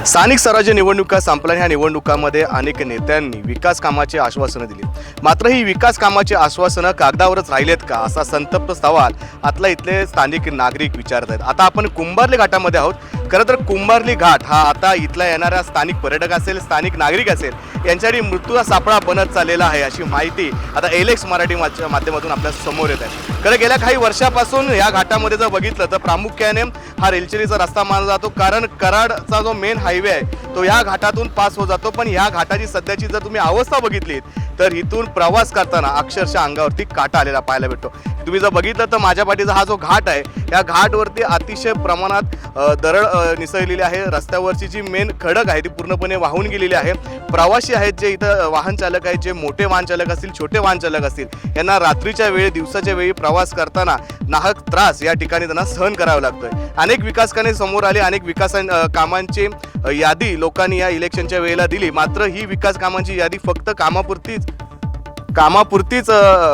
स्थानिक स्वराज्य निवडणुका संपल्या. ह्या निवडणुकांमध्ये अनेक नेत्यांनी विकास कामाची आश्वासनं दिली, मात्र ही विकास कामाची आश्वासनं कागदावरच राहिलेत का, असा संतप्त सवाल आता इथले स्थानिक नागरिक विचारत आहेत. आता आपण कुंभार्ली घाटामध्ये आहोत. खरं तर कुंभार्ली घाट हा आता इथल्या येणाऱ्या स्थानिक पर्यटक असेल, स्थानिक नागरिक असेल, यांच्यासाठी मृत्यूचा सापळा बनत चाललेला आहे, अशी माहिती आता एलेक्स मराठी माध्यमातून आपल्या समोर येत आहे. खरं गेल्या काही वर्षापासून या घाटामध्ये जर बघितलं तर प्रामुख्याने हा रेलचेलीचा रस्ता मानला जातो, कारण कराडचा जो मेन हायवे आहे तो या घाटातून पास होत जातो. पण या घाटाची सध्याची जर तुम्ही अवस्था बघितलीत तर इथून प्रवास करताना अक्षरशः अंगावरती काटा आलेला पाहायला भेटतो. तुम्ही जर बघितलं तर माझ्या पाठीचा हा जो घाट आहे, या घाटवरती अतिशय प्रमाणात दरड निसळलेली आहे. रस्त्यावरची जी मेन खडक आहे ती पूर्णपणे वाहून गेलेली आहे. प्रवासी आहेत जे इथं वाहन चालक आहेत, जे मोठे वाहन चालक असतील, छोटे वाहन चालक असतील, यांना रात्रीच्या वेळी दिवसाच्या वेळी प्रवास करताना नाहक त्रास या ठिकाणी त्यांना सहन करावा लागतोय. अनेक विकास कामे समोर आली, अनेक विकास कामांची यादी लोकांनी या इलेक्शनच्या वेळेला दिली, मात्र ही विकास कामांची यादी फक्त कामापुरतीच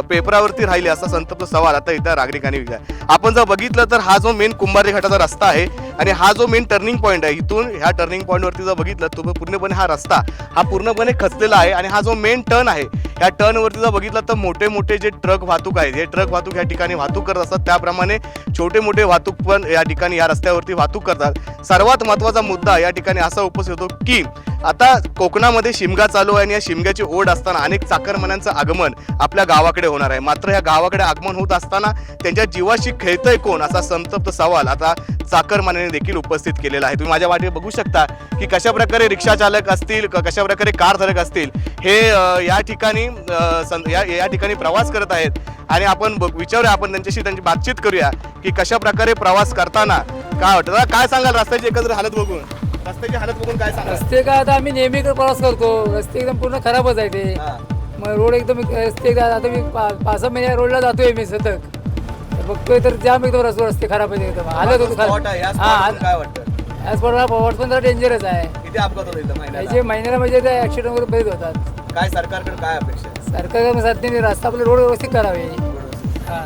पेपरावरती राहिली, असा संतप्त सवाल आता इथं नागरिकांनी विचारला. आपण जर बघितलं तर हा जो मेन कुंभार्ली घाटाचा रस्ता आहे आणि हा जो मेन टर्निंग पॉईंट आहे, इथून ह्या टर्निंग पॉईंटवरती जर बघितलं तर पूर्णपणे हा रस्ता हा पूर्णपणे खचलेला आहे. आणि हा जो मेन टर्न आहे, ह्या टर्नवरती जर बघितलं तर मोठे मोठे जे ट्रक वाहतूक आहेत, हे ट्रक वाहतूक या ठिकाणी वाहतूक करत असतात, त्याप्रमाणे छोटे मोठे वाहतूक पण या ठिकाणी या रस्त्यावरती वाहतूक करतात. सर्वात महत्त्वाचा मुद्दा या ठिकाणी असा उपस्थित होतो की आता कोकणामध्ये शिमगा चालू आहे आणि या शिमग्याची ओढ असताना अनेक चाकरमान्यांचं आगमन आपल्या गावाकडे होणार आहे. मात्र ह्या गावाकडे आगमन होत असताना त्यांच्या जीवाशी खेळतंय कोण, असा संतप्त सवाल आता चाकरमान्यांनी देखील उपस्थित केलेला आहे. तुम्ही माझ्या वाटेत बघू शकता की कशा प्रकारे रिक्षा चालक असतील, कशा प्रकारे कार चालक असतील, हे या ठिकाणी प्रवास करत आहेत. आणि आपण विचारूया, आपण त्यांची बातचीत करूया की कशा प्रकारे प्रवास करताना काय वाटतं. काय सांगाल रस्त्याची एकत्र हालत बघून, रस्त्याची हालत बघून काय सांगाल? रस्ते काय आता आम्ही नेहमी प्रवास करतो, रस्ते एकदम पूर्ण खराबच आहे ते. मग रोड एकदम रस्ते आता मी 5-6 महिन्या रोडला जातोय मी सतत, बघतोय तर जाम एकदम रस्ते खराब आहे एकदम हालत होतो. काय वाटतं? स्पॉट पण जरा डेंजरच आहे. किती अपघात होतो इथं त्याचे महिन्याला म्हणजे ऍक्सिडेंट वगैरे बरेच होतात. काय सरकारकडे काय अपेक्षा आहे? सरकार साध्य रस्ता आपले रोड व्यवस्थित करावे.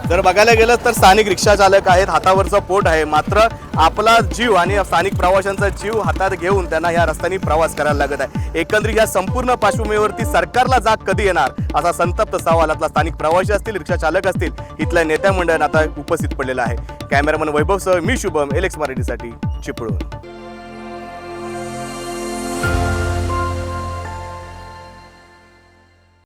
जर बघायला गेलं तर स्थानिक रिक्षा चालक आहेत, हातावरचं पोट आहे, मात्र आपला जीव आणि स्थानिक प्रवाशांचा जीव हातात घेऊन त्यांना या रस्त्याने प्रवास करायला लागत आहे. एकंदरीत या संपूर्ण पार्श्वभूमीवरती सरकारला जाग कधी येणार, असा संतप्त सवाल आपला स्थानिक प्रवासी असतील, रिक्षा चालक असतील, इथल्या नेत्या मंडळांना आता उपस्थित पडलेला आहे. कॅमेरामन वैभवसह मी शुभम, एलेक्स मराठीसाठी चिपळूण.